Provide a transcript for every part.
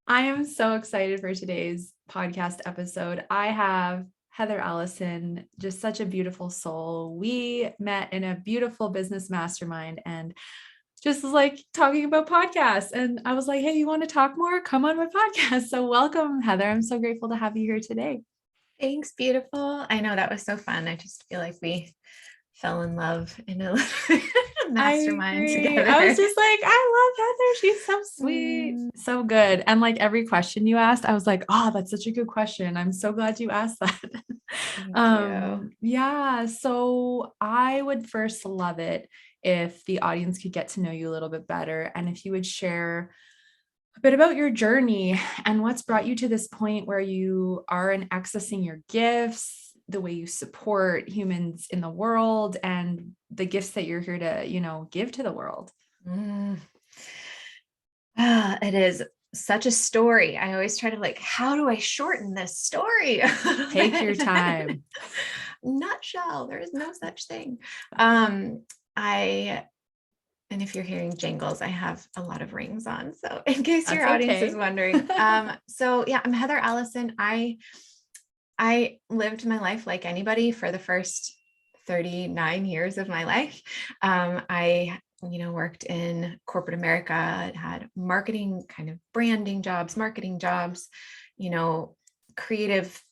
I am so excited for today's podcast episode. I have Heather Allison, just such a beautiful soul. We met in a beautiful business mastermind and just was like talking about podcasts. And I was like, hey, you want to talk more? Come on my podcast. So welcome, Heather. I'm so grateful to have you here today. Thanks, beautiful. I know that was so fun. I just feel like we fell in love in a mastermind together. I was just like, I love Heather. She's so sweet, so good. And like every question you asked, I was like, oh, that's such a good question. I'm so glad you asked that. Thank you. Yeah. So I would first love it if the audience could get to know you a little bit better, and if you would share a bit about your journey and what's brought you to this point where you are in accessing your gifts, the way you support humans in the world, and the gifts that you're here to, give to the world. It is such a story. I always try to how do I shorten this story? Take your time. Nutshell. There is no such thing. And if you're hearing jingles, I have a lot of rings on. So in case your audience is wondering. I'm Heather Allison. I lived my life like anybody for the first 39 years of my life. I worked in corporate America, had marketing, kind of branding jobs, marketing jobs, creative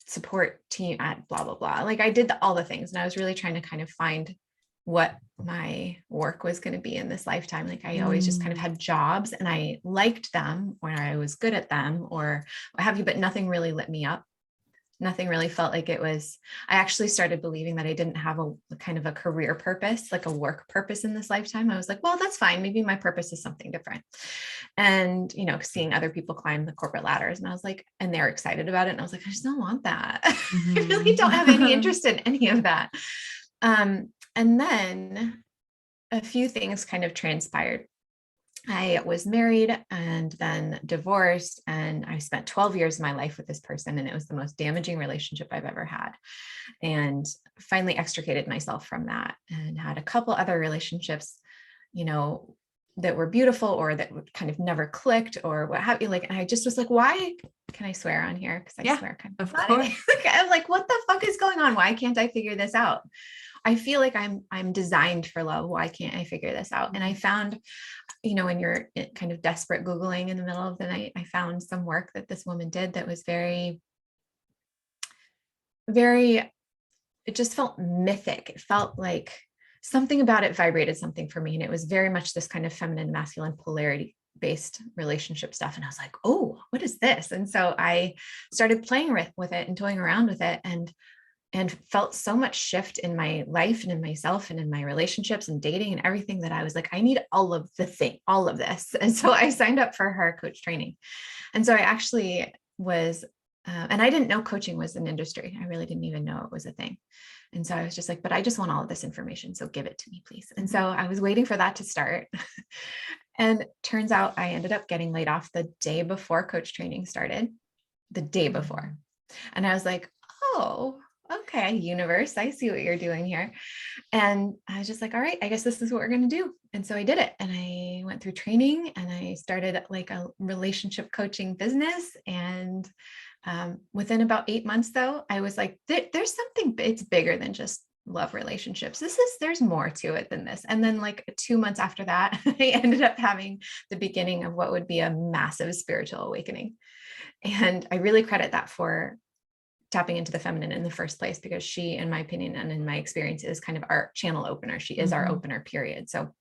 support team at blah, blah, blah. I did all the things, and I was really trying to kind of find what my work was going to be in this lifetime. I always just kind of had jobs and I liked them, or I was good at them, or what have you, but nothing really lit me up. Nothing really felt like it was. I actually started believing that I didn't have a kind of a career purpose, like a work purpose in this lifetime. I was like, well, that's fine. Maybe my purpose is something different. And, seeing other people climb the corporate ladders, and I was like, and they're excited about it. And I was like, I just don't want that. Mm-hmm. I really don't have any interest in any of that. And then a few things kind of transpired. I was married and then divorced, and I spent 12 years of my life with this person, and it was the most damaging relationship I've ever had. And finally extricated myself from that, and had a couple other relationships, that were beautiful or that kind of never clicked or what have you. And I just was like, why can I swear on here? Because I swear kind of course. I'm like, what the fuck is going on? Why can't I figure this out? I feel like I'm designed for love. Why can't I figure this out? And I found, when you're kind of desperate Googling in the middle of the night, I found some work that this woman did that was very, very, it just felt mythic. It felt like something about it vibrated something for me. And it was very much this kind of feminine, masculine polarity based relationship stuff. And I was like, oh, what is this? And so I started playing with it and toying around with it, and felt so much shift in my life and in myself and in my relationships and dating and everything, that I was like, I need all of this. And so I signed up for her coach training. And so I actually was, and I didn't know coaching was an industry. I really didn't even know it was a thing. And so I was just like, but I just want all of this information. So give it to me, please. And so I was waiting for that to start. And turns out I ended up getting laid off the day before coach training started, the day before. And I was like, oh, okay, universe, I see what you're doing here. And I was just like, all right, I guess this is what we're going to do. And so I did it. And I went through training, and I started a relationship coaching business. And within about 8 months, though, I was like, there's something, it's bigger than just love relationships. There's more to it than this. And then 2 months after that, I ended up having the beginning of what would be a massive spiritual awakening. And I really credit that for tapping into the feminine in the first place, because she, in my opinion, and in my experience, is kind of our channel opener. She is our opener, period. So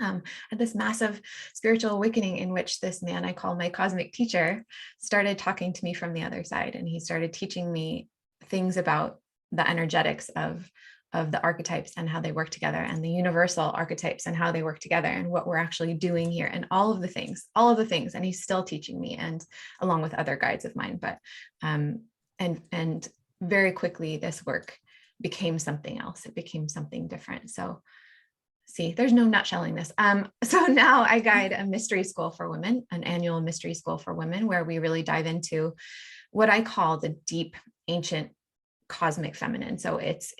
at this massive spiritual awakening in which this man I call my cosmic teacher started talking to me from the other side. And he started teaching me things about the energetics of the archetypes and how they work together, and the universal archetypes and how they work together, and what we're actually doing here, and all of the things. And he's still teaching me, and along with other guides of mine. But and very quickly, this work became something else. It became something different. So see, there's no nutshelling this. So now I guide a mystery school for women, an annual mystery school for women, where we really dive into what I call the deep, ancient, cosmic feminine. So it's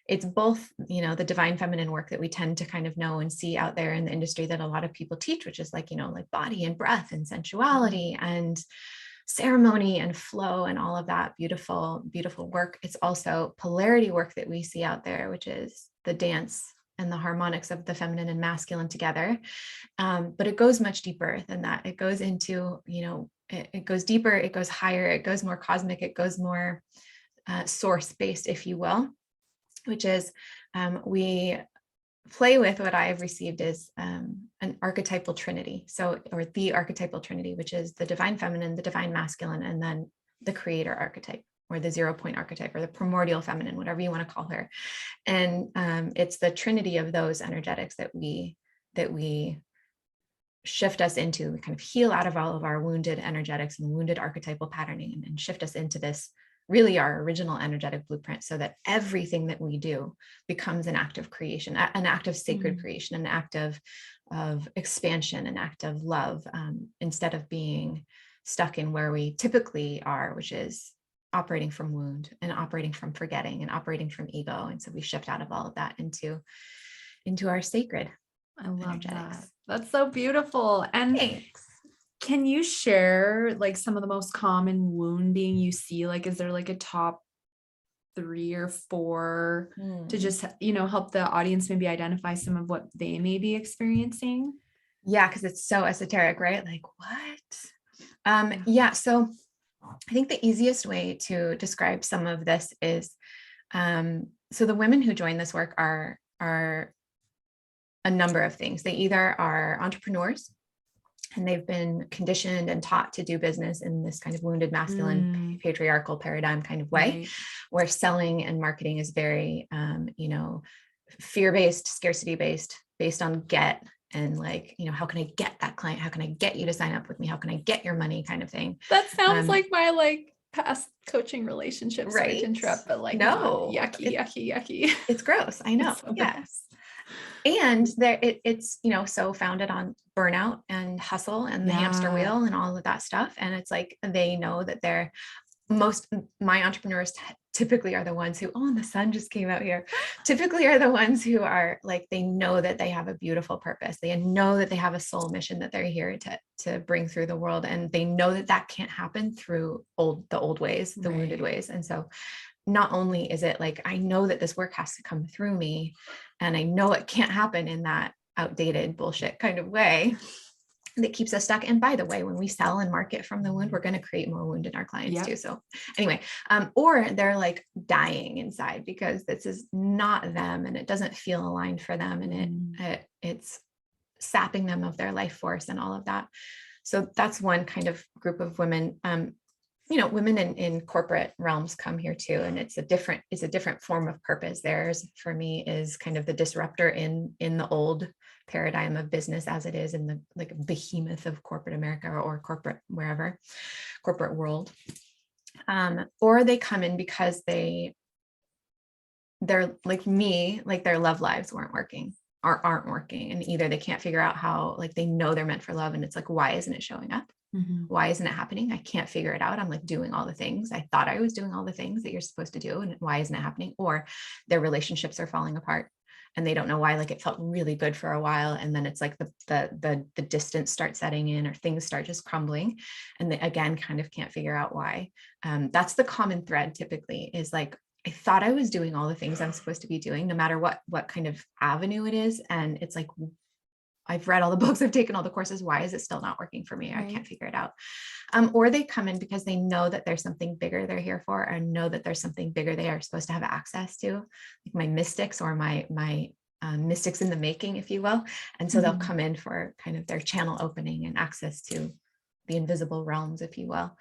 it's both, the divine feminine work that we tend to kind of know and see out there in the industry that a lot of people teach, which is like, like body and breath and sensuality and ceremony and flow and all of that beautiful, beautiful work. It's also polarity work that we see out there, which is the dance and the harmonics of the feminine and masculine together. But it goes much deeper than that. It goes into, it goes deeper, it goes higher, it goes more cosmic, it goes more source-based, if you will, which is we play with what I've received is an archetypal trinity. Or the archetypal trinity, which is the divine feminine, the divine masculine, and then the creator archetype, or the 0 point archetype, or the primordial feminine, whatever you want to call her. And it's the trinity of those energetics that we shift us into. We kind of heal out of all of our wounded energetics and wounded archetypal patterning, and shift us into this really our original energetic blueprint, so that everything that we do becomes an act of creation, an act of sacred creation, an act of expansion, an act of love, instead of being stuck in where we typically are, which is operating from wound and operating from forgetting and operating from ego. And so we shift out of all of that into our sacred energetics. That's so beautiful. And Thanks. can you share like some of the most common wounding you see? Like, is there like a top 3 or 4 to just, help the audience maybe identify some of what they may be experiencing? Yeah, because it's so esoteric, right? Like, what? Yeah. So I think the easiest way to describe some of this is, so the women who join this work are a number of things. They either are entrepreneurs, and they've been conditioned and taught to do business in this kind of wounded masculine patriarchal paradigm kind of way, right, where selling and marketing is very, fear-based, scarcity-based, based on get, and like, how can I get that client? How can I get you to sign up with me? How can I get your money, kind of thing? That sounds like my past coaching relationships. Right? Sorry to interrupt, but no, yucky. It's gross. I know. So yes. Gross. And it's, so founded on burnout and hustle and the hamster wheel and all of that stuff. And it's like, they know that my entrepreneurs typically are the ones who, and the sun just came out here, typically are the ones who are like, they know that they have a beautiful purpose. They know that they have a soul mission that they're here to bring through the world. And they know that that can't happen through the old ways, the wounded ways. And so not only is it like, I know that this work has to come through me, and I know it can't happen in that outdated bullshit kind of way that keeps us stuck. And by the way, when we sell and market from the wound, we're going to create more wound in our clients too. So anyway, or they're like dying inside because this is not them and it doesn't feel aligned for them. And it's sapping them of their life force and all of that. So that's one kind of group of women. Women in corporate realms come here too. And it's a different form of purpose. Theirs for me is kind of the disruptor in the old paradigm of business as it is in the like behemoth of corporate America or corporate wherever, corporate world. Or they come in because they're like me, like their love lives aren't working. And either they can't figure out how, like they know they're meant for love. And it's like, why isn't it showing up? Why isn't it happening? I can't figure it out. I'm like doing all the things. I thought I was doing all the things that you're supposed to do. And why isn't it happening? Or their relationships are falling apart and they don't know why. Like it felt really good for a while. And then it's like the distance starts setting in, or things start just crumbling. And they again, kind of can't figure out why. That's the common thread typically, is like, I thought I was doing all the things I'm supposed to be doing, no matter what kind of avenue it is. And it's like, I've read all the books, I've taken all the courses. Why is it still not working for me? Right. I can't figure it out. Or they come in because they know that there's something bigger they're here for, and know that there's something bigger they are supposed to have access to, like my mystics or my mystics in the making, if you will. And so they'll come in for kind of their channel opening and access to the invisible realms, if you will.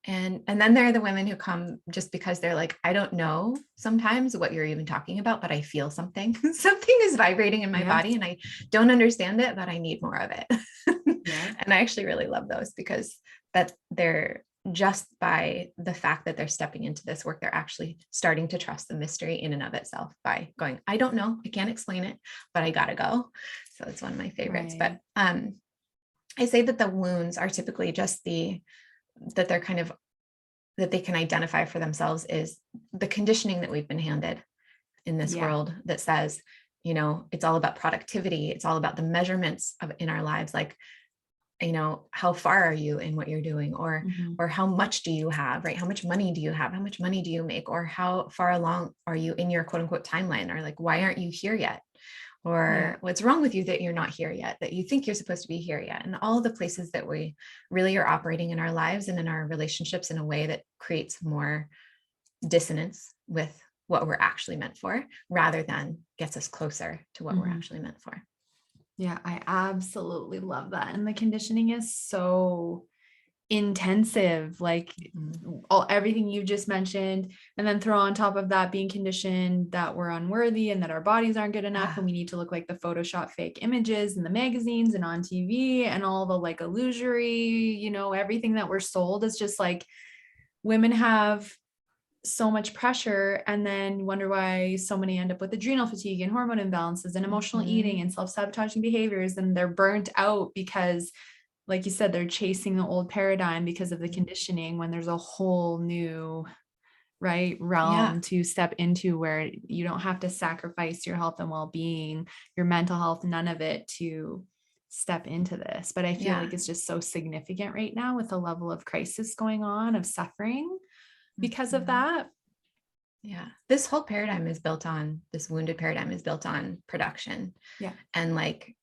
And then there are the women who come just because they're like, I don't know sometimes what you're even talking about, but I feel something. Something is vibrating in my body and I don't understand it, but I need more of it. And I actually really love those, because that they're just by the fact that they're stepping into this work, they're actually starting to trust the mystery in and of itself by going, I don't know, I can't explain it, but I gotta go. So it's one of my favorites. But I say that the wounds are typically just that they're kind of that they can identify for themselves is the conditioning that we've been handed in this world that says, you know, it's all about productivity. It's all about the measurements in our lives. Like, you know, how far are you in what you're doing, or how much do you have, right? How much money do you have? How much money do you make? Or how far along are you in your quote unquote timeline? Or like, why aren't you here yet? Or what's wrong with you that you're not here yet, that you think you're supposed to be here yet? And all the places that we really are operating in our lives and in our relationships in a way that creates more dissonance with what we're actually meant for, rather than gets us closer to what we're actually meant for. Yeah, I absolutely love that. And the conditioning is so intensive, like everything you just mentioned, and then throw on top of that being conditioned that we're unworthy and that our bodies aren't good enough and we need to look like the Photoshop fake images in the magazines and on TV, and all the like illusory, you know, everything that we're sold is just like, women have so much pressure, and then wonder why so many end up with adrenal fatigue and hormone imbalances and emotional eating and self-sabotaging behaviors, and they're burnt out because, like you said, they're chasing the old paradigm because of the conditioning, when there's a whole new realm to step into, where you don't have to sacrifice your health and well-being, your mental health, none of it, to step into this. But I feel like it's just so significant right now with the level of crisis going on, of suffering because of that. Yeah. This whole paradigm is built on, this wounded paradigm is built on production. Yeah. And like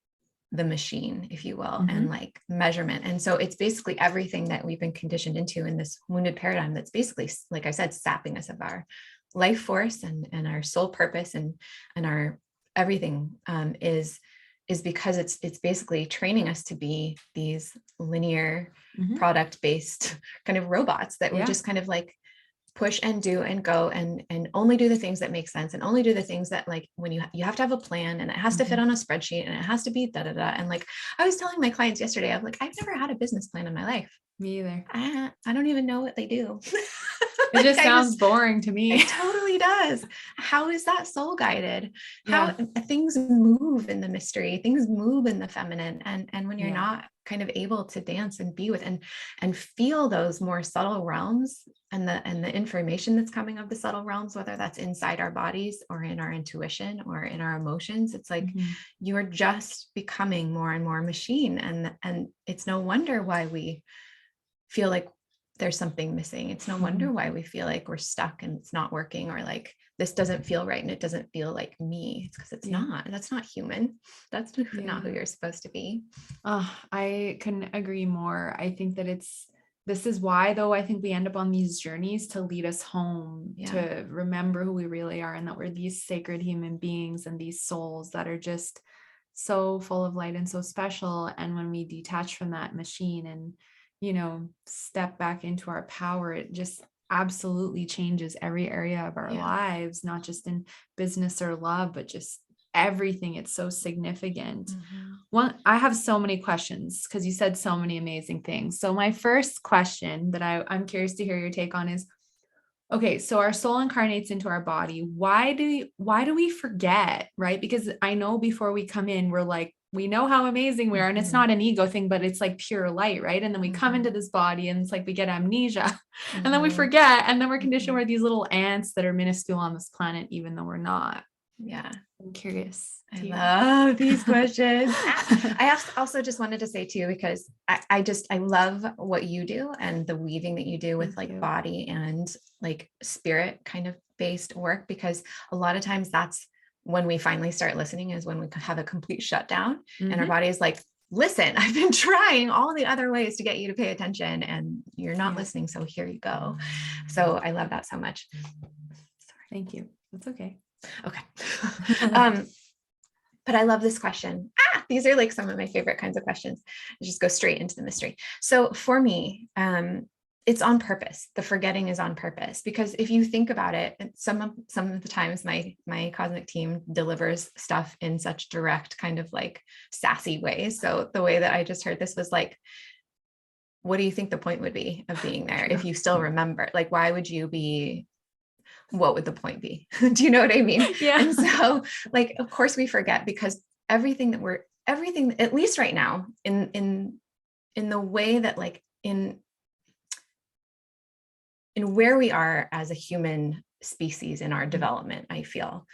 the machine, if you will, and like measurement. And so it's basically everything that we've been conditioned into in this wounded paradigm that's basically, like I said, sapping us of our life force and our soul purpose and our everything, is because it's basically training us to be these linear product-based kind of robots that we just kind of like push and do and go and only do the things that make sense, and only do the things that, like, when you have to have a plan, and it has to fit on a spreadsheet, and it has to be da da da. And like, I was telling my clients yesterday, I'm like, I've never had a business plan in my life. Me either. I don't even know what they do. It just sounds boring to me. It totally does. How is that soul guided? How things move in the mystery, things move in the feminine. And when you're not kind of able to dance and be with and feel those more subtle realms, and the information that's coming of the subtle realms, whether that's inside our bodies or in our intuition or in our emotions, it's like you're just becoming more and more machine. And it's no wonder why we feel like there's something missing. It's no wonder why we feel like we're stuck and it's not working, or like this doesn't feel right and it doesn't feel like me. It's because it's not. That's not human. That's not who you're supposed to be. I couldn't agree more. I think that this is why, though, I think we end up on these journeys to lead us home, to remember who we really are, and that we're these sacred human beings and these souls that are just so full of light and so special. And when we detach from that machine and, you know, step back into our power, it just absolutely changes every area of our lives, not just in business or love, but just everything. It's so significant. I have so many questions because you said so many amazing things. So my first question that I'm curious to hear your take on is, okay, so our soul incarnates into our body. Why do we forget, right? Because I know before we come in, we're like, we know how amazing we are, and it's not an ego thing, but it's like pure light, right? And then we come into this body and it's like we get amnesia and then we forget, and then we're conditioned we're these little ants that are minuscule on this planet, even though we're not. Yeah. I'm curious. I love these questions. I also just wanted to say too, because I love what you do and the weaving that you do with body and like spirit kind of based work, because a lot of times that's when we finally start listening, is when we have a complete shutdown and our body is like, listen, I've been trying all the other ways to get you to pay attention and you're not listening. So here you go. So I love that so much. Sorry. Thank you. That's okay. Okay. But I love this question. These are like some of my favorite kinds of questions. I just go straight into the mystery. So for me, it's on purpose. The forgetting is on purpose, because if you think about it, some of the times my cosmic team delivers stuff in such direct kind of like sassy ways. So the way that I just heard this was like, what do you think the point would be of being there if you still remember? Like, why would you be? What would the point be? Do you know what I mean? Yeah. And so like, of course we forget, because everything, at least right now, in the way that like in in where we are as a human species in our development, I feel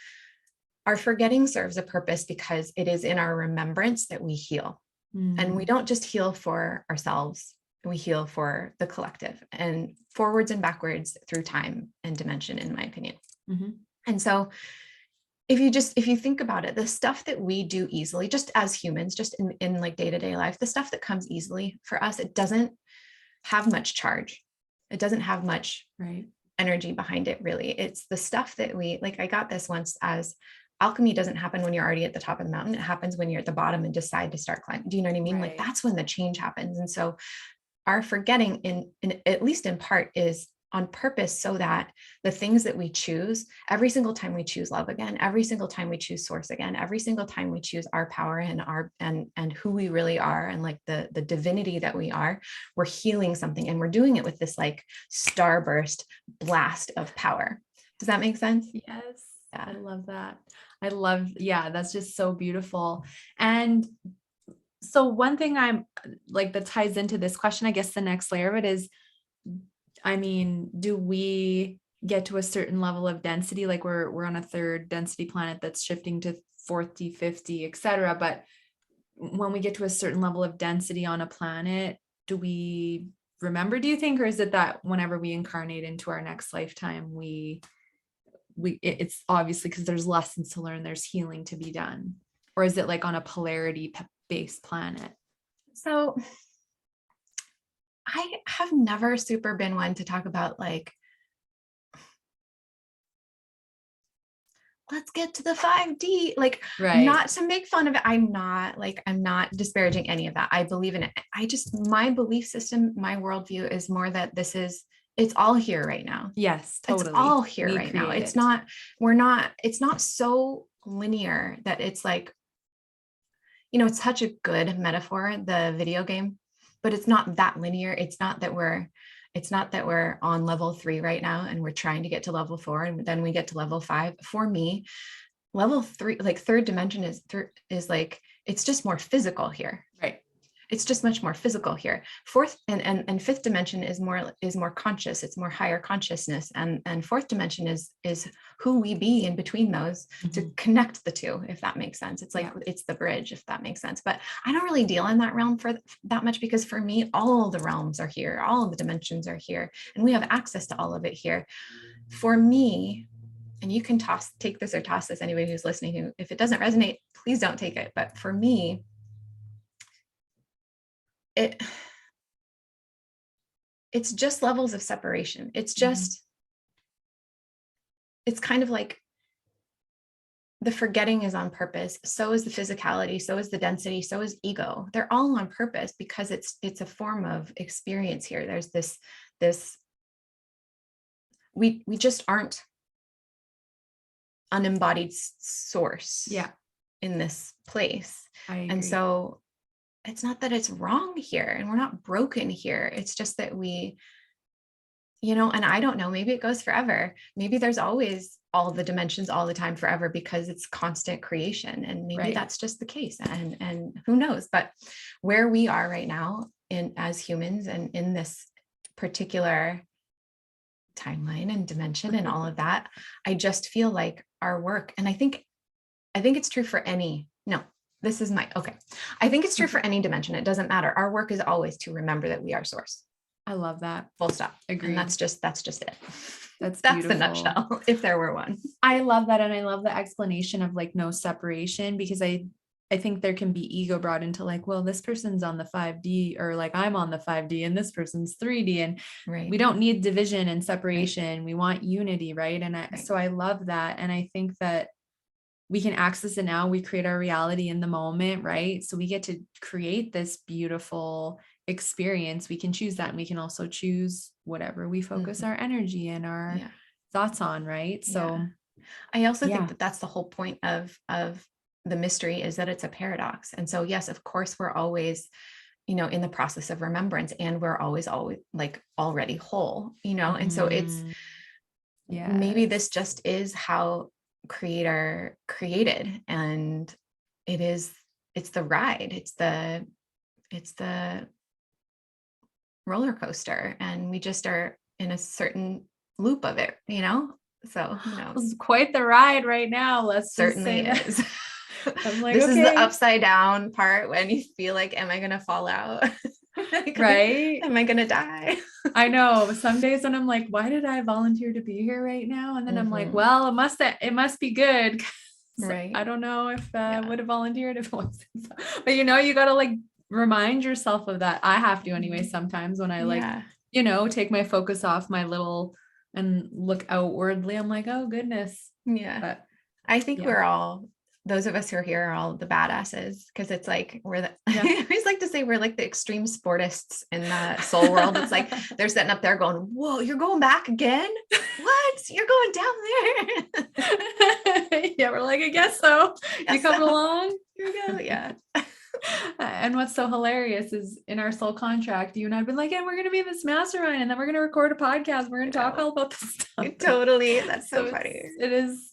our forgetting serves a purpose because it is in our remembrance that we heal. And we don't just heal for ourselves, we heal for the collective, and forwards and backwards through time and dimension, in my opinion. And so if you think about it, the stuff that we do easily, just as humans, just in like day-to-day life, the stuff that comes easily for us, it doesn't have much charge. It doesn't have much energy behind it, really. It's the stuff that we, like, I got this once as alchemy doesn't happen when you're already at the top of the mountain. It happens when you're at the bottom and decide to start climbing. Do you know what I mean? Like, that's when the change happens. And so our forgetting in at least in part is on purpose, so that the things that we choose, every single time we choose love again, every single time we choose source again, every single time we choose our power and our and who we really are, and like the divinity that we are, we're healing something, and we're doing it with this like starburst blast of power. Does that make sense? Yes. I love that. That's just so beautiful. And so one thing I'm like, that ties into this question, I guess the next layer of it is, I mean, do we get to a certain level of density? Like we're on a third density planet that's shifting to 40, 50, et cetera. But when we get to a certain level of density on a planet, do we remember, do you think, or is it that whenever we incarnate into our next lifetime, it's obviously because there's lessons to learn, there's healing to be done? Or is it like on a polarity based planet? So I have never super been one to talk about like, let's get to the 5D, like, not to make fun of it. I'm not disparaging any of that. I believe in it. My belief system, my worldview is more that it's all here right now. Yes, totally. It's all here right now. It's not so linear that it's like, it's such a good metaphor, the video game, but it's not that linear. It's not that we're on level 3 right now and we're trying to get to level 4 and then we get to level 5. For me, level 3, like third dimension is like, it's just more physical here. Right. It's just much more physical here. Fourth and fifth dimension is more conscious. It's more higher consciousness. And fourth dimension is who we be in between those to connect the two, if that makes sense. It's like, it's the bridge, if that makes sense. But I don't really deal in that realm for that much, because for me, all the realms are here. All the dimensions are here. And we have access to all of it here. For me, and you can take this or toss this, anybody who's listening, who, if it doesn't resonate, please don't take it. But for me, it's just levels of separation. It's kind of like the forgetting is on purpose. So is the physicality, so is the density, so is ego. They're all on purpose because it's a form of experience here. There's this we just aren't unembodied source in this place. And so it's not that it's wrong here and we're not broken here. It's just that we, and I don't know, maybe it goes forever. Maybe there's always all the dimensions all the time forever because it's constant creation. And maybe that's just the case. And who knows? But where we are right now as humans and in this particular timeline and dimension and all of that, I just feel like our work, and I think it's true for any, I think it's true for any dimension. It doesn't matter. Our work is always to remember that we are source. I love that. Full stop. Agree. And that's just it. That's the nutshell, if there were one. I love that. And I love the explanation of like no separation, because I think there can be ego brought into like, well, this person's on the 5D, or like I'm on the 5D and this person's 3D, and we don't need division and separation. We want unity. Right. And so I love that. And I think that we can access it now. We create our reality in the moment, right? So we get to create this beautiful experience. We can choose that. And we can also choose whatever we focus our energy and our thoughts on, right? So I also think that that's the whole point of the mystery, is that it's a paradox. And so, yes, of course, we're always, in the process of remembrance, and we're always like already whole, and so it's, maybe this just is how Creator created, and it's the ride, it's the roller coaster, and we just are in a certain loop of it, So who knows? It's quite the ride right now. Let's just say Certainly that. is. I'm like, This is the okay. upside down part when you feel like, am I going to fall out? Right. Am I going to die? I know some days when I'm like, why did I volunteer to be here right now? And then I'm like, well, it must be good. Right. I don't know if I would have volunteered if it wasn't. But you got to like remind yourself of that. I have to anyway, sometimes when I take my focus off my little and look outwardly, I'm like, oh goodness. Yeah. But I think those of us who are here are all the badasses, because it's like I always like to say we're like the extreme sportists in the soul world. It's like they're sitting up there going, whoa, you're going back again? What? You're going down there? Yeah, we're like, I guess so. You coming along? Here we go. Yeah. And what's so hilarious is in our soul contract, you and I've been like, we're going to be in this mastermind and then we're going to record a podcast. We're going to talk all about this stuff. Totally. That's so funny.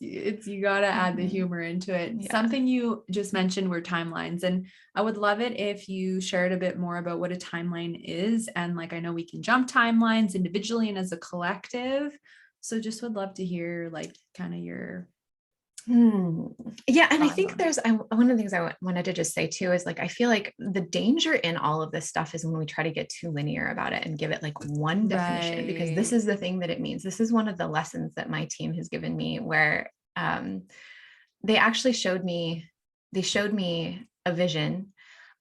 You got to add the humor into it. Yeah. Something you just mentioned were timelines. And I would love it if you shared a bit more about what a timeline is. And like, I know we can jump timelines individually and as a collective. So just would love to hear like kind of your Yeah. And I think there's one of the things I wanted to just say too, is like, I feel like the danger in all of this stuff is when we try to get too linear about it and give it like one definition, because this is the thing that it means. This is one of the lessons that my team has given me, where they actually showed me a vision,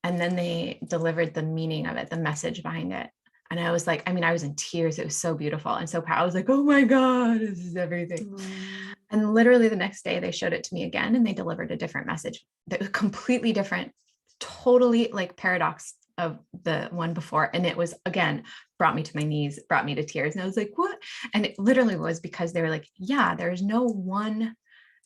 and then they delivered the meaning of it, the message behind it. And I was like, I was in tears. It was so beautiful and so proud. I was like, oh my God, this is everything. And literally the next day they showed it to me again, and they delivered a different message that was completely different, totally like paradox of the one before. And it was, again, brought me to my knees, brought me to tears. And I was like, what? And it literally was because they were like, yeah, there's no one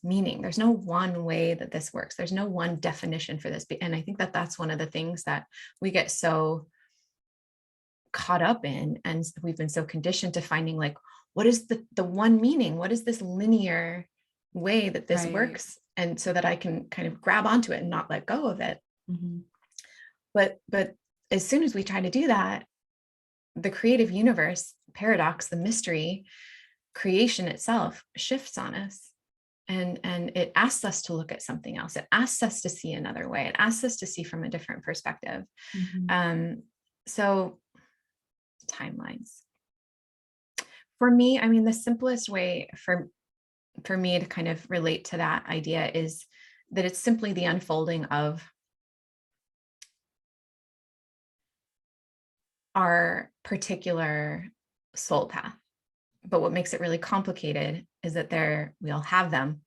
meaning. There's no one way that this works. There's no one definition for this. And I think that that's one of the things that we get so caught up in, and we've been so conditioned to finding like, what is the one meaning? What is this linear way that this works? And so that I can kind of grab onto it and not let go of it. Mm-hmm. But as soon as we try to do that, the creative universe, paradox, the mystery, creation itself shifts on us. And it asks us to look at something else. It asks us to see another way. It asks us to see from a different perspective. Mm-hmm. So timelines. For me, the simplest way for me to kind of relate to that idea is that it's simply the unfolding of our particular soul path. But what makes it really complicated is that we all have them,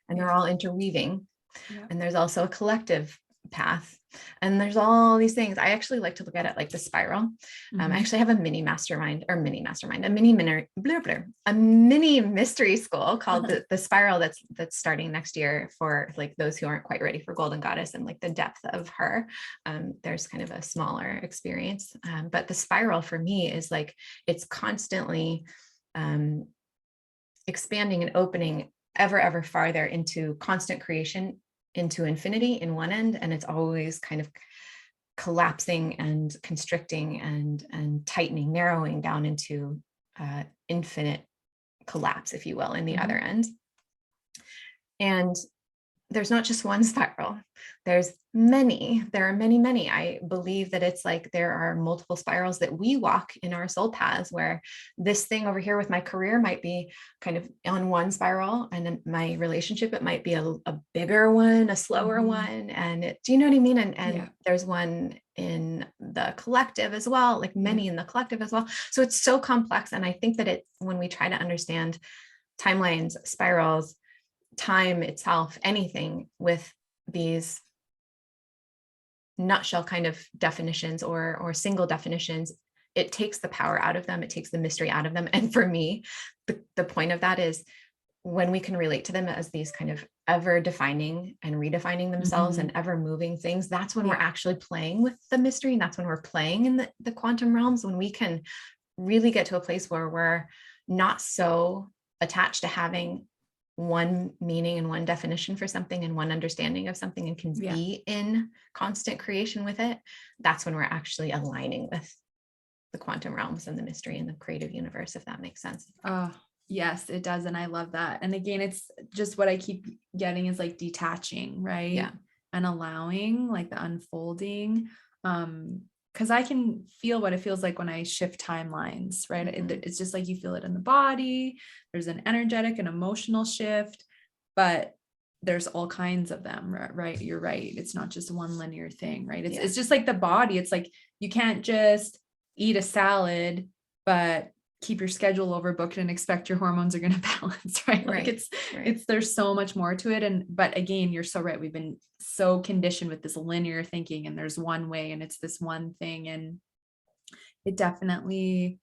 and they're all interweaving. Yeah. And there's also a collective path, and there's all these things. I actually like to look at it like the spiral. Mm-hmm. I actually have a mini mystery school called the Spiral that's starting next year for like those who aren't quite ready for Golden Goddess and like the depth of her. There's kind of a smaller experience, but the spiral for me is like, it's constantly expanding and opening ever farther into constant creation, into infinity in one end, and it's always kind of collapsing and constricting and tightening, narrowing down into infinite collapse, if you will, in the other end. And there's not just one spiral. There are many. I believe that it's like there are multiple spirals that we walk in our soul paths, where this thing over here with my career might be kind of on one spiral, and in my relationship, it might be a bigger one, a slower one. And do you know what I mean? And there's one in the collective as well, like many in the collective as well. So it's so complex. And I think that when we try to understand timelines, spirals, time itself, anything with these nutshell kind of definitions or single definitions, it takes the power out of them. It takes the mystery out of them. And for me, the point of that is when we can relate to them as these kind of ever defining and redefining themselves and ever moving things, that's when we're actually playing with the mystery. And that's when we're playing in the quantum realms, when we can really get to a place where we're not so attached to having one meaning and one definition for something and one understanding of something, and can be in constant creation with it. That's when we're actually aligning with the quantum realms and the mystery and the creative universe, if that makes sense. Yes, it does. And I love that. And again, it's just what I keep getting is like detaching, right? Yeah. And allowing like the unfolding. Because I can feel what it feels like when I shift timelines, right? It's just like you feel it in the body. There's an energetic and emotional shift, but there's all kinds of them, right? You're right. It's not just one linear thing, right? It's just like the body. It's like you can't just eat a salad, but keep your schedule overbooked and expect your hormones are going to balance, right? Like it's, there's so much more to it. But again, you're so right. We've been so conditioned with this linear thinking and there's one way and it's this one thing. And it definitely,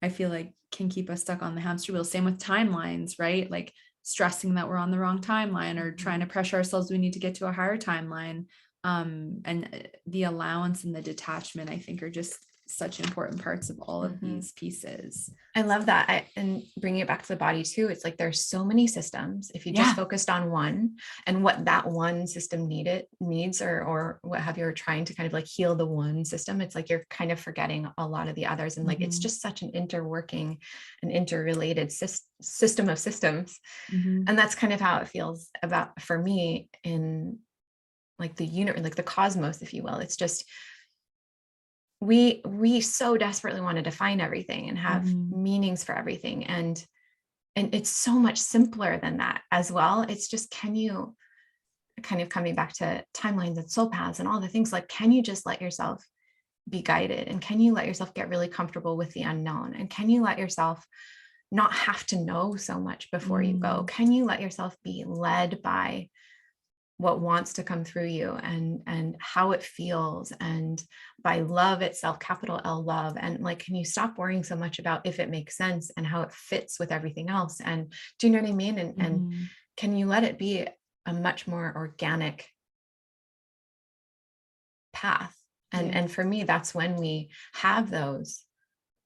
I feel like can keep us stuck on the hamster wheel. Same with timelines, right? Like stressing that we're on the wrong timeline or trying to pressure ourselves. We need to get to a higher timeline. And the allowance and the detachment, I think, are just such important parts of all of these pieces. I love that. And bringing it back to the body too. It's like, there's so many systems. If you just focused on one and what that one system needs, or what have you, or trying to kind of like heal the one system, it's like, you're kind of forgetting a lot of the others. And like, it's just such an interworking and interrelated system of systems. And that's kind of how it feels for me in like the universe, like the cosmos, if you will. It's just, we so desperately want to define everything and have meanings for everything. And it's so much simpler than that as well. It's just, can you, kind of coming back to timelines and soul paths and all the things, like, can you just let yourself be guided? And can you let yourself get really comfortable with the unknown? And can you let yourself not have to know so much before you go? Can you let yourself be led by what wants to come through you and how it feels, and by love itself, capital L love? And like, can you stop worrying so much about if it makes sense and how it fits with everything else? And do you know what I mean? And can you let it be a much more organic path? And for me, that's when we have those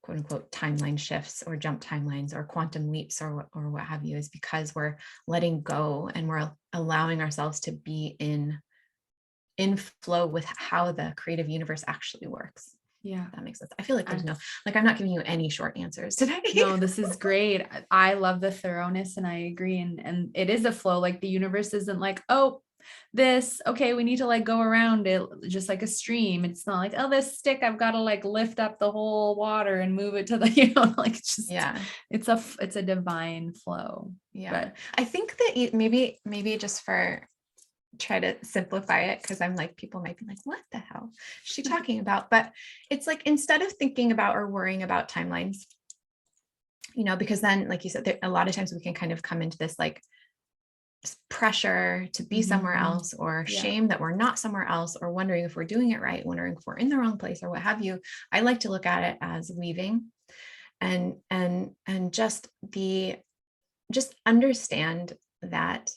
quote unquote timeline shifts or jump timelines or quantum leaps or what have you, is because we're letting go and we're allowing ourselves to be in flow with how the creative universe actually works. Yeah. That makes sense. I feel like I'm not giving you any short answers today. No, this is great. I love the thoroughness and I agree. And it is a flow. Like the universe isn't like, oh, okay, we need to like go around it just like a stream. It's not like, oh, this stick, I've got to like lift up the whole water and move it to the, like just, it's a divine flow. Yeah. But I think that maybe just try to simplify it, because I'm like, people might be like, what the hell is she talking about? But it's like, instead of thinking about or worrying about timelines, because then, like you said, a lot of times we can kind of come into this like pressure to be somewhere else, or shame that we're not somewhere else, or wondering if we're doing it right, wondering if we're in the wrong place or what have you. I like to look at it as weaving and just understand that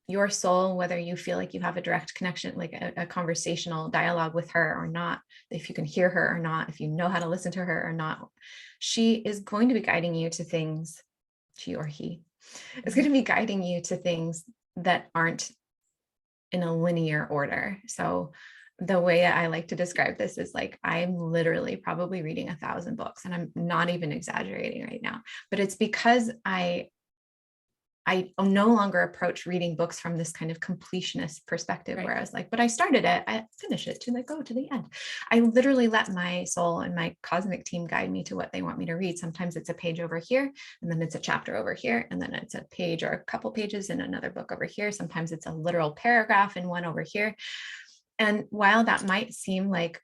your soul, whether you feel like you have a direct connection, like a conversational dialogue with her or not, if you can hear her or not, if you know how to listen to her or not, she is going to be guiding you to things, she or he is going to be guiding you to things that aren't in a linear order. So the way I like to describe this is like, I'm literally probably reading 1,000 books, and I'm not even exaggerating right now, but it's because I no longer approach reading books from this kind of completionist perspective, where I was like, but I started it, I finish it to go to the end. I literally let my soul and my cosmic team guide me to what they want me to read. Sometimes it's a page over here, and then it's a chapter over here, and then it's a page or a couple pages in another book over here. Sometimes it's a literal paragraph in one over here. And while that might seem like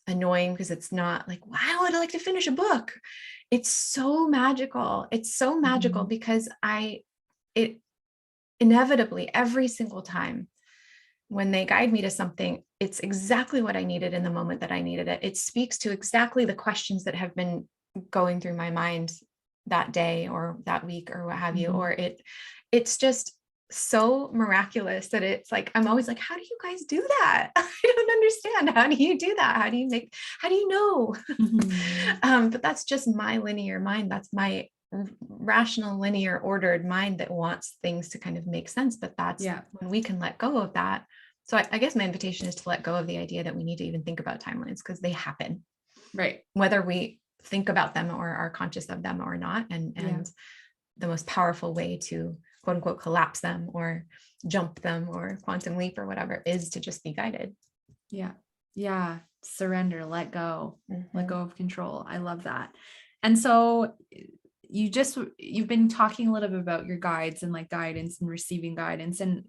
annoying, because it's not like, wow, I would like to finish a book, it's so magical. It's so magical because it inevitably, every single time when they guide me to something, it's exactly what I needed in the moment that I needed it. It speaks to exactly the questions that have been going through my mind that day or that week or what have you, or it's just so miraculous that it's like, I'm always like, how do you guys do that? I don't understand. How do you do that? How do you know? But that's just my linear mind. That's my rational, linear, ordered mind that wants things to kind of make sense. But that's when we can let go of that. So I guess my invitation is to let go of the idea that we need to even think about timelines, because they happen. Right. whether we think about them or are conscious of them or not. And the most powerful way to quote unquote collapse them or jump them or quantum leap or whatever is to just be guided. Yeah. Yeah. Surrender, let go Mm-hmm. of control. I love that. And so you've been talking a little bit about your guides and like guidance and receiving guidance. And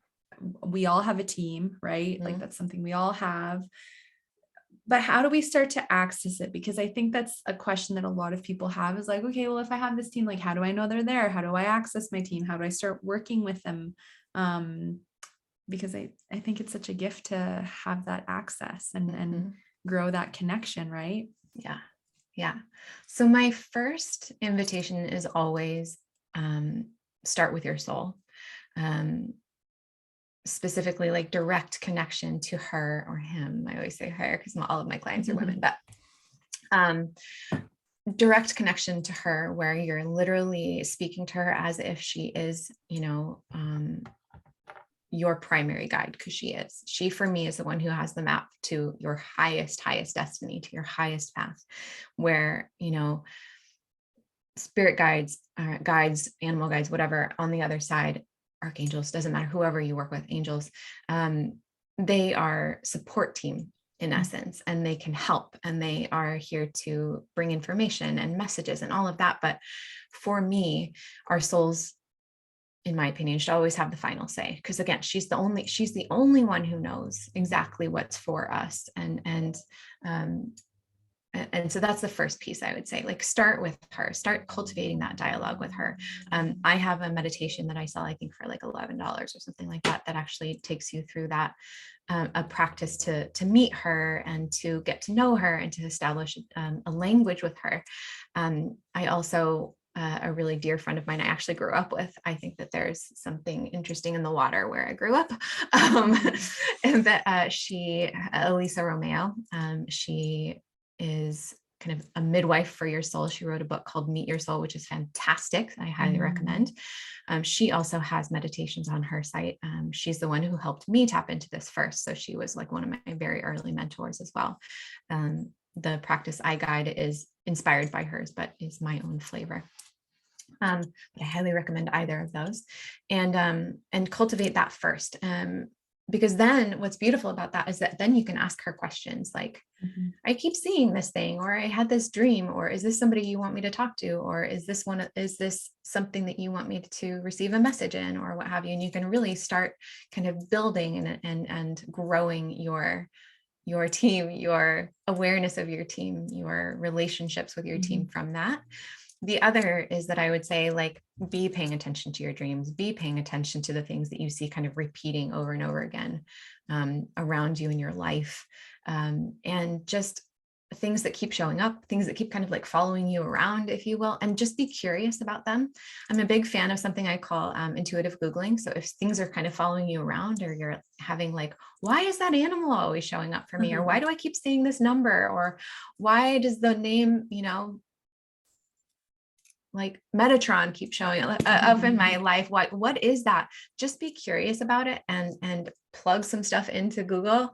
we all have a team, right? Mm-hmm. Like that's something we all have. But how do we start to access it? Because I think that's a question that a lot of people have is like, okay, well, if I have this team, like, how do I know they're there? How do I access my team? How do I start working with them? Because I think it's such a gift to have that access and grow that connection, right? Yeah. Yeah. So my first invitation is always start with your soul. Specifically like direct connection to her or him. I always say her because all of my clients are women, but direct connection to her where you're literally speaking to her as if she is, your primary guide, because she for me is the one who has the map to your highest destiny, to your highest path, where spirit guides, animal guides, whatever on the other side, archangels, doesn't matter, whoever you work with, angels, they are support team in essence, and they can help, and they are here to bring information and messages and all of that. But for me, our souls, in my opinion, should always have the final say, because again, she's the only one who knows exactly what's for us. And so that's the first piece I would say, like, start with her, start cultivating that dialogue with her. I have a meditation that I sell, I think for like $11 or something like that, that actually takes you through that, a practice to meet her and to get to know her and to establish a language with her. I also, a really dear friend of mine I actually grew up with. I think that there's something interesting in the water where I grew up. And that Elisa Romeo, she is kind of a midwife for your soul. She wrote a book called Meet Your Soul, which is fantastic. I highly recommend. She also has meditations on her site. She's the one who helped me tap into this first. So she was like one of my very early mentors as well. The practice I guide is inspired by hers, but is my own flavor. But I highly recommend either of those, and cultivate that first. Because then what's beautiful about that is that then you can ask her questions like, I keep seeing this thing, or I had this dream, or is this somebody you want me to talk to? Or is this something that you want me to receive a message in, or what have you? And you can really start kind of building and growing your team, your awareness of your team, your relationships with your team from that. The other is that I would say, like, be paying attention to your dreams, be paying attention to the things that you see kind of repeating over and over again around you in your life. And just things that keep showing up, things that keep kind of like following you around, if you will, and just be curious about them. I'm a big fan of something I call intuitive Googling. So if things are kind of following you around, or you're having like, why is that animal always showing up for me? Or why do I keep seeing this number? Or why does the name, like Metatron keep showing up in my life? What is that? Just be curious about it and plug some stuff into Google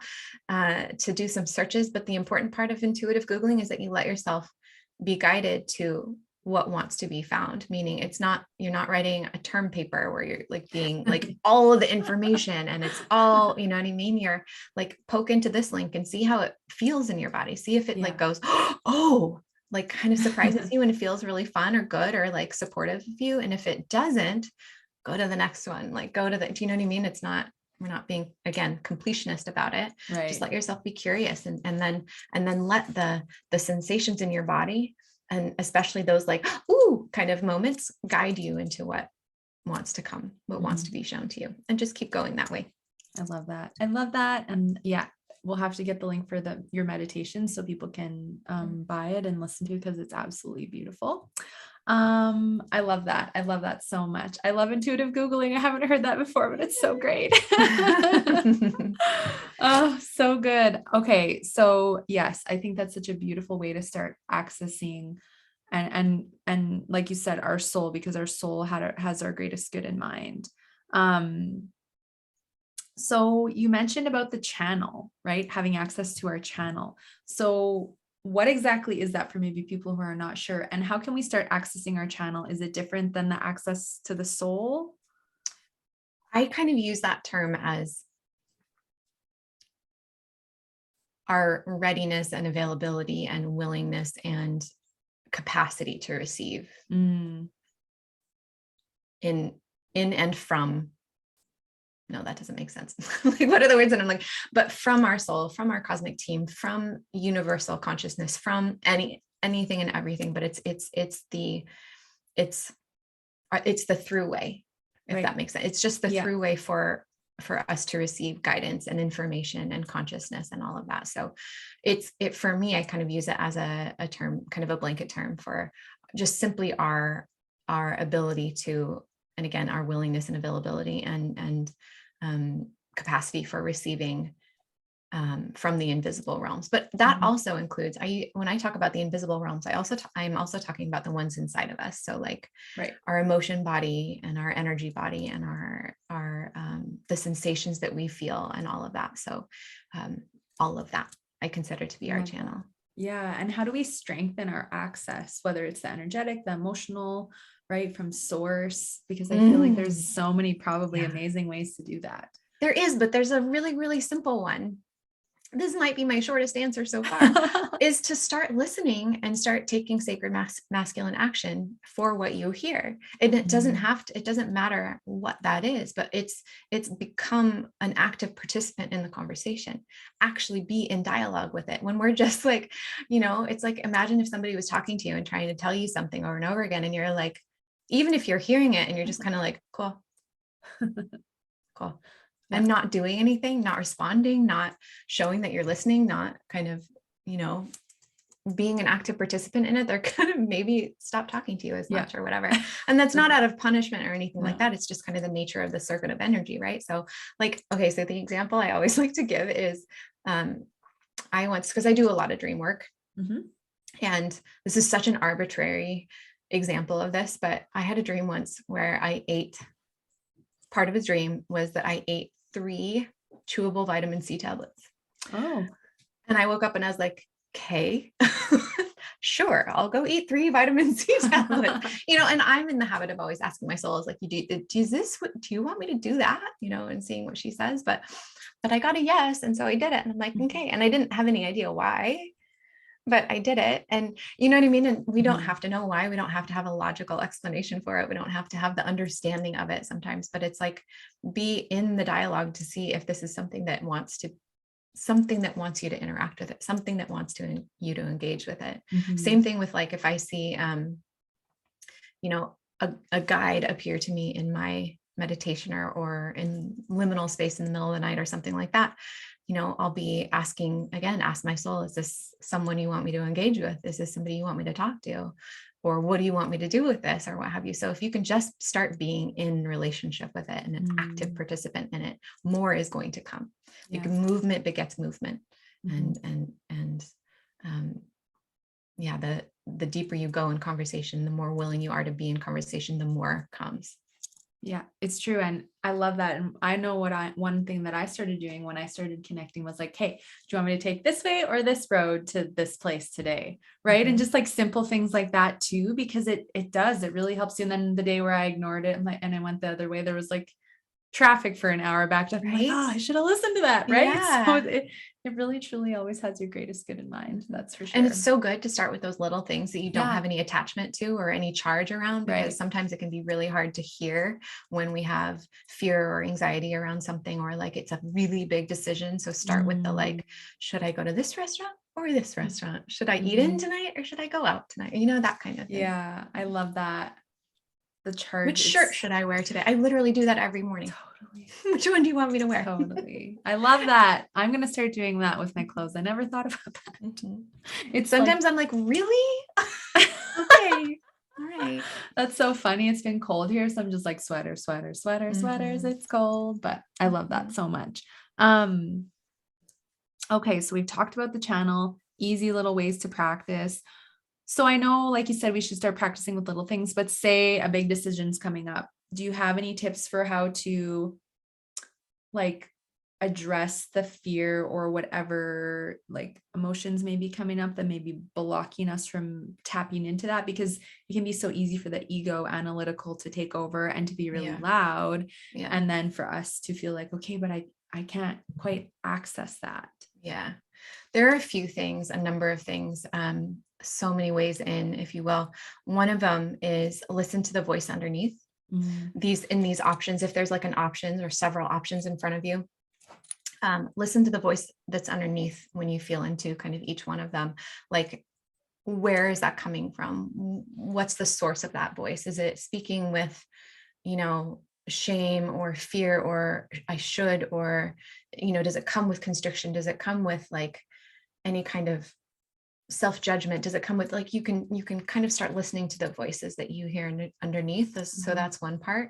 to do some searches. But the important part of intuitive Googling is that you let yourself be guided to what wants to be found. Meaning you're not writing a term paper where you're like being like all of the information and it's all, you know what I mean? You're like, poke into this link and see how it feels in your body. See if it like goes, oh, like kind of surprises you and it feels really fun or good or like supportive of you. And if it doesn't, go to the next one, like do you know what I mean? We're not being, again, completionist about it. Right. Just let yourself be curious and then let the sensations in your body, and especially those like, ooh, kind of moments, guide you into what wants to come, what wants to be shown to you, and just keep going that way. I love that. And yeah, we'll have to get the link for your meditation so people can buy it and listen to it, because it's absolutely beautiful. I love that. I love that so much. I love intuitive Googling. I haven't heard that before, but it's so great. Oh, so good. Okay. So yes, I think that's such a beautiful way to start accessing and like you said, our soul, because our soul has our greatest good in mind. So you mentioned about the channel, right? Having access to our channel. So what exactly is that for maybe people who are not sure? And how can we start accessing our channel? Is it different than the access to the soul? I kind of use that term as our readiness and availability and willingness and capacity to receive in and from. No, that doesn't make sense. Like, what are the words? And I'm like, but from our soul, from our cosmic team, from universal consciousness, from anything and everything. But it's the throughway, if that makes sense. It's just the throughway for us to receive guidance and information and consciousness and all of that. So for me, I kind of use it as a term, kind of a blanket term for just simply our ability to, and again, our willingness and availability and capacity for receiving from the invisible realms. But that also includes, when I talk about the invisible realms, I'm also talking about the ones inside of us. So like our emotion body and our energy body and our the sensations that we feel and all of that. So all of that I consider to be our channel. Yeah. And how do we strengthen our access, whether it's the energetic, the emotional, right, from source? Because I feel like there's so many probably amazing ways to do that. There is, but there's a really, really simple one. This might be my shortest answer so far, is to start listening and start taking sacred masculine action for what you hear. And it doesn't matter what that is, but it's become an active participant in the conversation. Actually be in dialogue with it. When we're just like, it's like, imagine if somebody was talking to you and trying to tell you something over and over again. And you're like, even if you're hearing it and you're just kind of like, cool. And not doing anything, not responding, not showing that you're listening, not kind of, being an active participant in it, they're kind of maybe stop talking to you as much or whatever. And that's not out of punishment or anything like that. It's just kind of the nature of the circuit of energy, right? So like, okay, so the example I always like to give is, because I do a lot of dream work. And this is such an arbitrary example of this, but I had a dream once where part of a dream was that I ate 3 chewable vitamin C tablets. Oh. And I woke up and I was like, okay, sure, I'll go eat 3 vitamin C tablets. And I'm in the habit of always asking my soul, like, do you want me to do that? And seeing what she says. But I got a yes. And so I did it. And I'm like, okay. And I didn't have any idea why, but I did it. And you know what I mean? And we don't have to know why. We don't have to have a logical explanation for it. We don't have to have the understanding of it sometimes, but it's like, be in the dialogue to see if this is something that wants you to interact with it, something that wants you to engage with it. Same thing with like, if I see, a guide appear to me in my meditation or in liminal space in the middle of the night or something like that, I'll be ask my soul, is this someone you want me to engage with? Is this somebody you want me to talk to? Or what do you want me to do with this? Or what have you? So if you can just start being in relationship with it and an active participant in it, more is going to come. Like movement begets movement. The deeper you go in conversation, the more willing you are to be in conversation, the more comes. Yeah, it's true. And I love that. And I know one thing that I started doing when I started connecting was like, hey, do you want me to take this way or this road to this place today? Right. And just like simple things like that too, because it really helps you. And then the day where I ignored it and I went the other way, there was like traffic for an hour backed up. I'm like, oh, I should have listened to that. Right. Yeah. So it really truly always has your greatest good in mind. That's for sure. And it's so good to start with those little things that you don't have any attachment to or any charge around, because sometimes it can be really hard to hear when we have fear or anxiety around something, or like it's a really big decision. So start with the like, should I go to this restaurant or this restaurant? Should I eat in tonight or should I go out tonight? That kind of thing. Yeah, I love that. The charge. Which shirt should I wear today? I literally do that every morning. Totally. Which one do you want me to wear? Totally. I love that. I'm going to start doing that with my clothes. I never thought about that. It's sometimes I'm like, really? Okay. All right. That's so funny. It's been cold here. So I'm just like sweaters. It's cold, but I love that so much. Okay. So we've talked about the channel, easy little ways to practice. So I know, like you said, we should start practicing with little things, but say a big decision's coming up. Do you have any tips for how to like address the fear or whatever like emotions may be coming up that may be blocking us from tapping into that, because it can be so easy for the ego analytical to take over and to be really Yeah. loud. Yeah. And then for us to feel like, okay, but I can't quite access that. Yeah. There are a few things, a number of things, so many ways in, if you will. One of them is listen to the voice underneath these options. If there's like an option or several options in front of you, listen to the voice that's underneath when you feel into kind of each one of them. Like, where is that coming from? What's the source of that voice? Is it speaking with, shame or fear, or I should, or, does it come with constriction? Does it come with like any kind of self-judgment? Does it come with like, you can kind of start listening to the voices that you hear underneath this. So that's one part.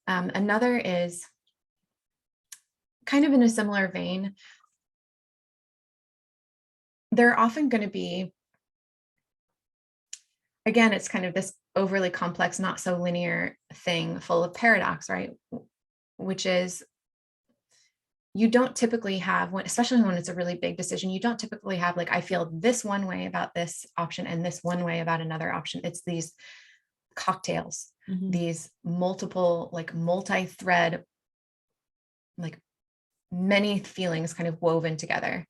Another is kind of in a similar vein. They're often going to be, again, it's kind of this overly complex, not so linear thing full of paradox, right? Which is, you don't typically have, especially when it's a really big decision, you don't typically have like, I feel this one way about this option and this one way about another option. It's these cocktails, these multiple, like multi-thread, like many feelings kind of woven together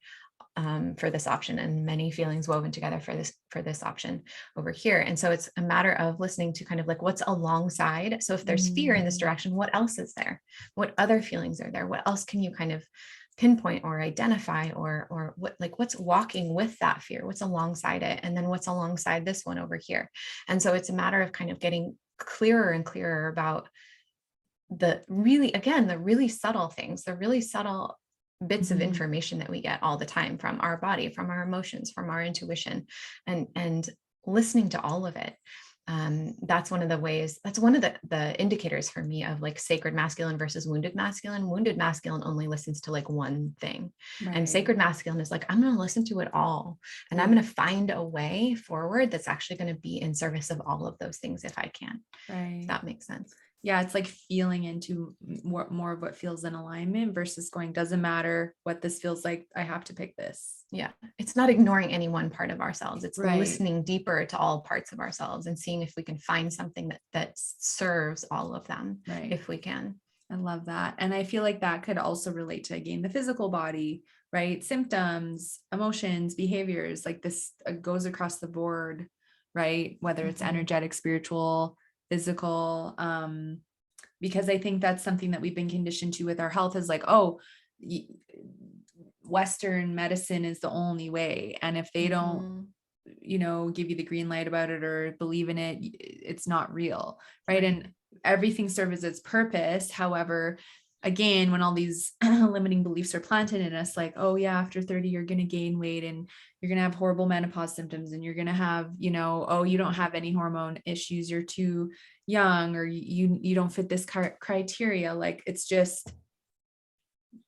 for this option, and many feelings woven together for this option over here. And so it's a matter of listening to kind of like what's alongside. So if there's fear in this direction, what else is there? What other feelings are there? What else can you kind of pinpoint or identify, or what's walking with that fear? What's alongside it? And then what's alongside this one over here? And so it's a matter of kind of getting clearer and clearer about the really subtle things, the really subtle bits of information that we get all the time from our body, from our emotions, from our intuition, and listening to all of it. That's one of the ways, that's one of the indicators for me of like sacred masculine versus wounded masculine. Wounded masculine only listens to like one thing. Right. And sacred masculine is like, I'm going to listen to it all. And I'm going to find a way forward that's actually going to be in service of all of those things if I can. Right. If that makes sense. Yeah, it's like feeling into more of what feels in alignment versus going, doesn't matter what this feels like, I have to pick this. Yeah. It's not ignoring any one part of ourselves. It's right. listening deeper to all parts of ourselves and seeing if we can find something that serves all of them, right. If we can. I love that. And I feel like that could also relate to, again, the physical body, right? Symptoms, emotions, behaviors, like this goes across the board, right? Whether it's energetic, spiritual, physical, because I think that's something that we've been conditioned to with our health is like, oh, Western medicine is the only way. And if they don't, give you the green light about it or believe in it, it's not real. Right. And everything serves its purpose. However, again, when all these limiting beliefs are planted in us, like, oh yeah, after 30, you're going to gain weight and you're going to have horrible menopause symptoms and you're going to have, oh, you don't have any hormone issues. You're too young, or you don't fit this criteria. Like, it's just,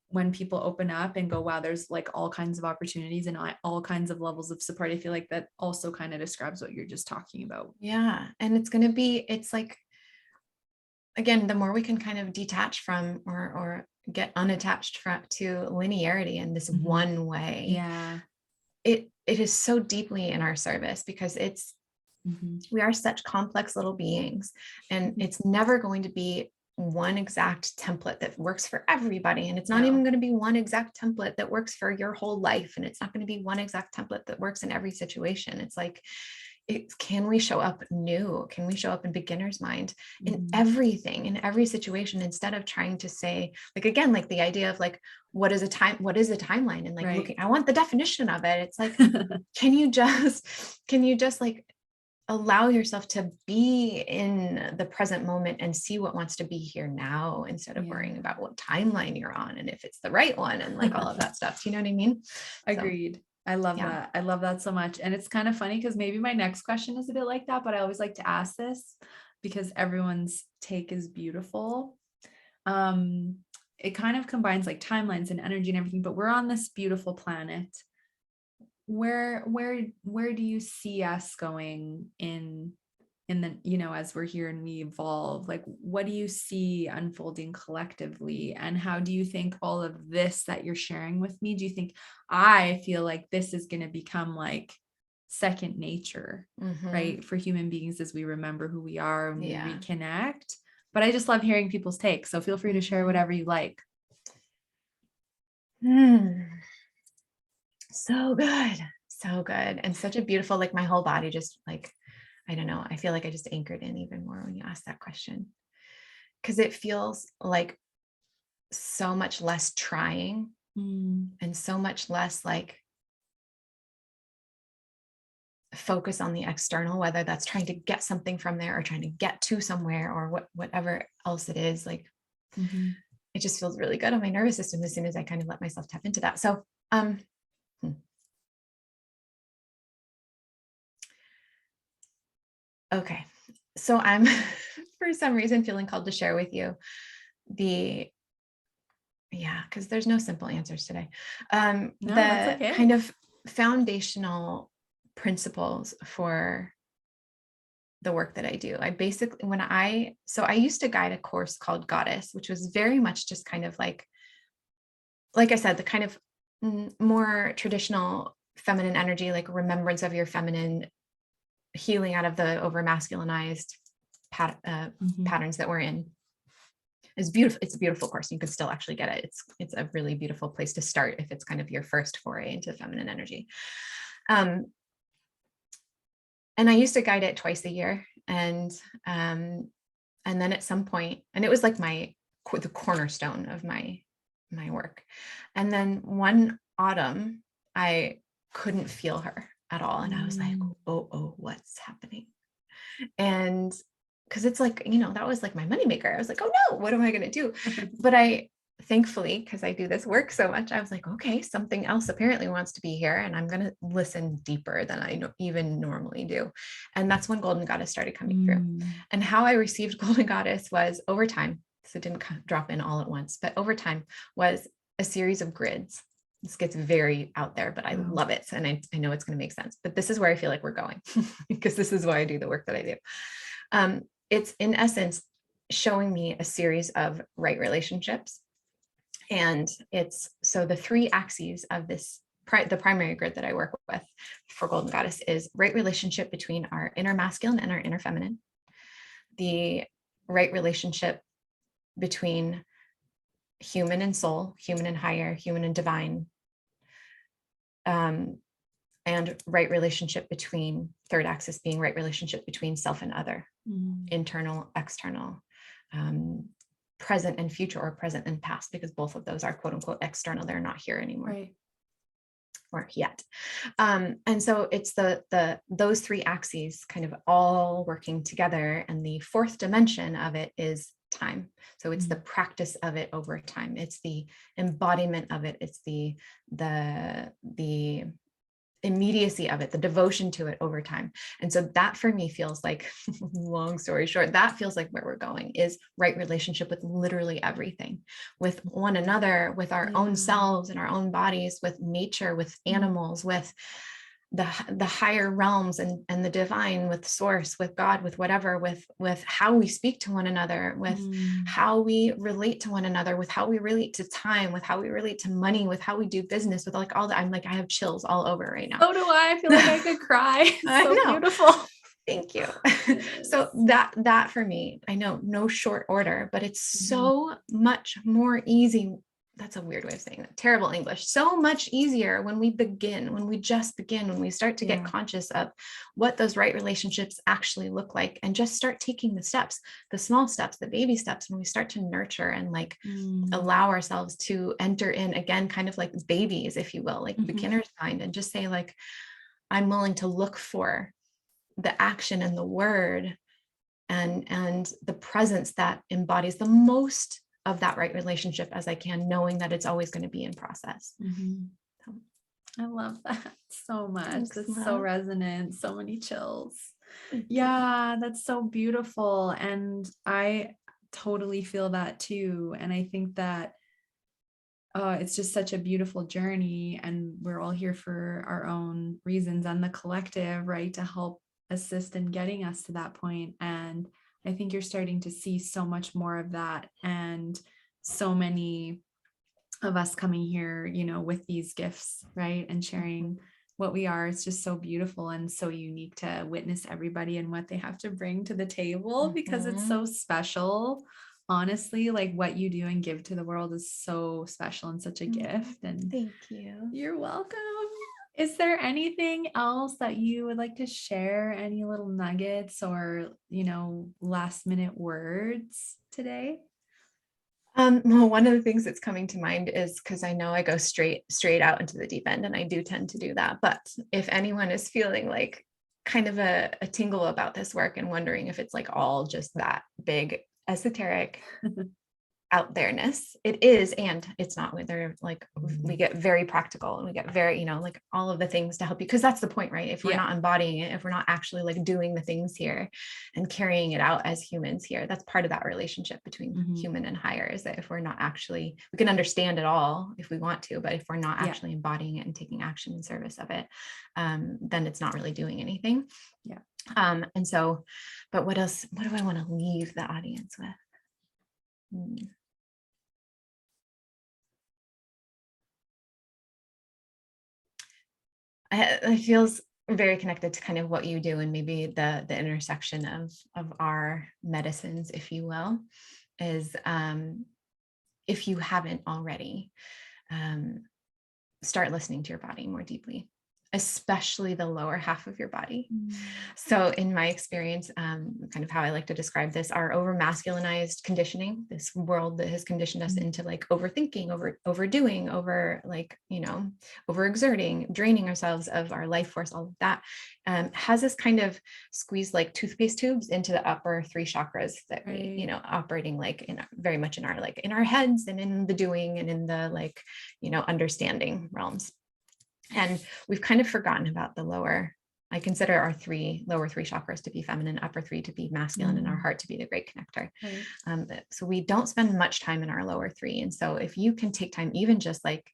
when people open up and go, wow, there's like all kinds of opportunities and all kinds of levels of support. I feel like that also kind of describes what you're just talking about. Yeah. And it's like, again, the more we can kind of detach from or get unattached to linearity in this one way. Yeah. It is so deeply in our service, because it's, we are such complex little beings, and it's never going to be one exact template that works for everybody. And it's not even going to be one exact template that works for your whole life. And it's not going to be one exact template that works in every situation. It's like, can we show up new? Can we show up in beginner's mind in everything, in every situation, instead of trying to say, like, again, like the idea of like, what is the timeline? And like, looking, I want the definition of it. It's like, can you just like allow yourself to be in the present moment and see what wants to be here now, instead of worrying about what timeline you're on and if it's the right one and like all of that stuff. Do you know what I mean? Agreed. So, I love that. I love that so much. And it's kind of funny because maybe my next question is a bit like that, but I always like to ask this because everyone's take is beautiful. It kind of combines like timelines and energy and everything, but we're on this beautiful planet. Where do you see us going in in the, you know, as we're here and we evolve, like, what do you see unfolding collectively? And how do you think all of this that you're sharing with me, do you think, I feel like this is going to become like second nature, right? For human beings as we remember who we are and we reconnect. But I just love hearing people's takes. So feel free to share whatever you like. So good. So good. And such a beautiful, like my whole body just like, I don't know. I feel like I just anchored in even more when you asked that question. Cause it feels like so much less trying and so much less like focus on the external, whether that's trying to get something from there or trying to get to somewhere or whatever else it is. Like it just feels really good on my nervous system as soon as I kind of let myself tap into that. So, okay. So I'm for some reason feeling called to share with you because there's no simple answers today. No, that's okay. Kind of foundational principles for the work that I do. I basically, I used to guide a course called Goddess, which was very much just kind of like I said, the kind of more traditional feminine energy, like remembrance of your feminine, healing out of the over masculinized patterns that we're in. It's beautiful. It's a beautiful course. You can still actually get it. It's a really beautiful place to start if it's kind of your first foray into feminine energy. And I used to guide it twice a year. And then at some point, and it was like the cornerstone of my work. And then one autumn, I couldn't feel her at all. And I was like, oh, what's happening? And because it's like, that was like my moneymaker. I was like, oh no, what am I going to do? But thankfully, because I do this work so much, I was like, okay, something else apparently wants to be here. And I'm going to listen deeper than I even normally do. And that's when Golden Goddess started coming through. And how I received Golden Goddess was over time. So it didn't drop in all at once, but over time was a series of grids. This gets very out there, but I love it. And I know it's going to make sense, but this is where I feel like we're going because this is why I do the work that I do. It's in essence showing me a series of right relationships. And so the three axes of this, the primary grid that I work with for Golden Goddess is right relationship between our inner masculine and our inner feminine, the right relationship between human and soul, human and higher, human and divine, and right relationship between, third axis being right relationship between self and other, internal, external, present and future, or present and past, because both of those are quote unquote external. They're not here anymore. Right. Or yet. And so it's those three axes kind of all working together. And the fourth dimension of it is time. So it's the practice of it over time. It's the embodiment of it. It's the immediacy of it, the devotion to it over time. And so that for me feels like, long story short, that feels like where we're going is right relationship with literally everything, with one another, with our own selves and our own bodies, with nature, with animals, with the higher realms and the divine, with source, with God, with whatever, with how we speak to one another, with how we relate to one another, with how we relate to time, with how we relate to money, with how we do business, with like all that. I'm like, I have chills all over right now. So do I feel like I could cry. It's so beautiful. Thank you. So that for me, I know no short order, but it's so much more easy. That's a weird way of saying that. Terrible English. So much easier when we just begin, when we start to get conscious of what those right relationships actually look like and just start taking the steps, the small steps, the baby steps, when we start to nurture and like allow ourselves to enter in again, kind of like babies, if you will, like beginner's mind, and just say like, I'm willing to look for the action and the word and the presence that embodies the most of that right relationship as I can, knowing that it's always going to be in process. So. I love that so much. That's so resonant. So many chills. Yeah, that's so beautiful. And I totally feel that too. And I think that it's just such a beautiful journey, and we're all here for our own reasons, and the collective, right, to help assist in getting us to that point. And I think you're starting to see so much more of that, and so many of us coming here, you know, with these gifts, right? And sharing what we are. It's just so beautiful and so unique to witness everybody and what they have to bring to the table, because it's so special. Honestly, like what you do and give to the world is so special and such a gift. And thank you. You're welcome. Is there anything else that you would like to share? Any little nuggets or, you know, last minute words today? Well, one of the things that's coming to mind is, because I know I go straight out into the deep end, and I do tend to do that. But if anyone is feeling like kind of a tingle about this work and wondering if it's like all just that big esoteric out there-ness, it is, and it's not. They're like, we get very practical and we get very, you know, like all of the things to help you, because that's the point, right? If we're not embodying it, if we're not actually like doing the things here and carrying it out as humans here, that's part of that relationship between human and higher, is that if we're not actually, we can understand it all if we want to, but if we're not actually embodying it and taking action in service of it, then it's not really doing anything. And so, but what else, what do I want to leave the audience with? It feels very connected to kind of what you do, and maybe the intersection of our medicines, if you will, is if you haven't already, start listening to your body more deeply, especially the lower half of your body. So in my experience, kind of how I like to describe this, our over masculinized conditioning, this world that has conditioned us into like overthinking, overdoing, over like, you know, overexerting, draining ourselves of our life force, all of that, has us kind of squeezed like toothpaste tubes into the upper three chakras that we, you know, operating like in very much in our, like in our heads and in the doing and in the, like, you know, understanding realms. And we've kind of forgotten about the lower. I consider our lower three chakras to be feminine, upper three to be masculine, and our heart to be the great connector. So we don't spend much time in our lower three. And so if you can take time, even just like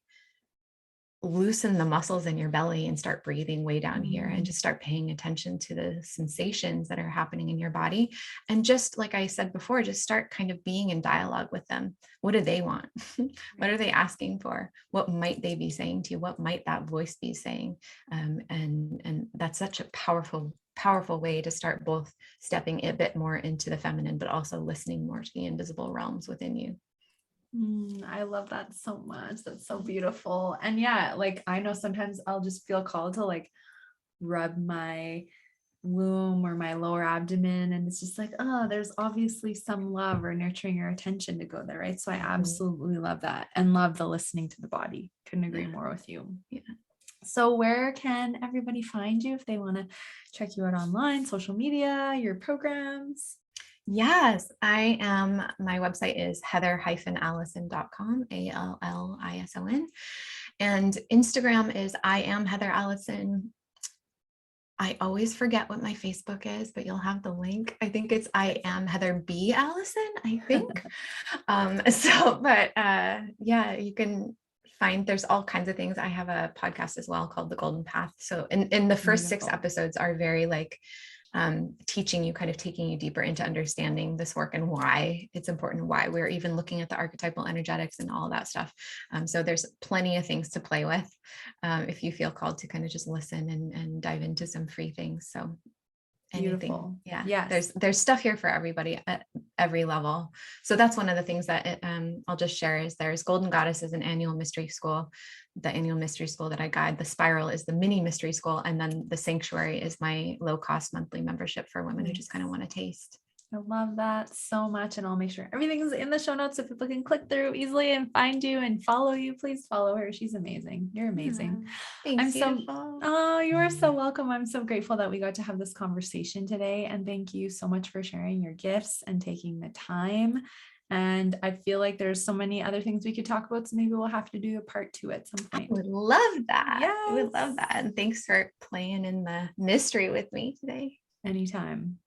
loosen the muscles in your belly and start breathing way down here, and just start paying attention to the sensations that are happening in your body. And just like I said before, just start kind of being in dialogue with them. What do they want? What are they asking for? What might they be saying to you? What might that voice be saying? And that's such a powerful way to start both stepping a bit more into the feminine, but also listening more to the invisible realms within you. I love that so much. That's so beautiful. And yeah, like I know sometimes I'll just feel called to like rub my womb or my lower abdomen, and it's just like, oh, there's obviously some love or nurturing or attention to go there, right? So I absolutely love that, and love the listening to the body. Couldn't agree more with you. So where can everybody find you if they want to check you out online, social media, your programs? Yes, I am. My website is heather-allison.com, ALLISON. And Instagram is I am Heather Allison. I always forget what my Facebook is, but you'll have the link. I think it's I am Heather B. Allison, I think. Yeah, you can find, there's all kinds of things. I have a podcast as well called The Golden Path. So in the first 6 episodes are very like teaching you, kind of taking you deeper into understanding this work and why it's important, why we're even looking at the archetypal energetics and all of that stuff. So there's plenty of things to play with if you feel called to kind of just listen and dive into some free things. So anything. There's stuff here for everybody at every level. So that's one of the things that I'll just share is there's Golden Goddess is an annual mystery school. The annual mystery school that I guide. The Spiral is the mini mystery school, and then the Sanctuary is my low-cost monthly membership for women who just kind of want to taste. I love that so much, and I'll make sure everything's in the show notes so people can click through easily and find you and follow you. Please follow her. She's amazing. You're amazing. Thanks, you are so welcome. I'm so grateful that we got to have this conversation today, and thank you so much for sharing your gifts and taking the time. And I feel like there's so many other things we could talk about, so maybe we'll have to do a part 2 at some point. I would love that. Yes. I would love that. And thanks for playing in the mystery with me today. Anytime.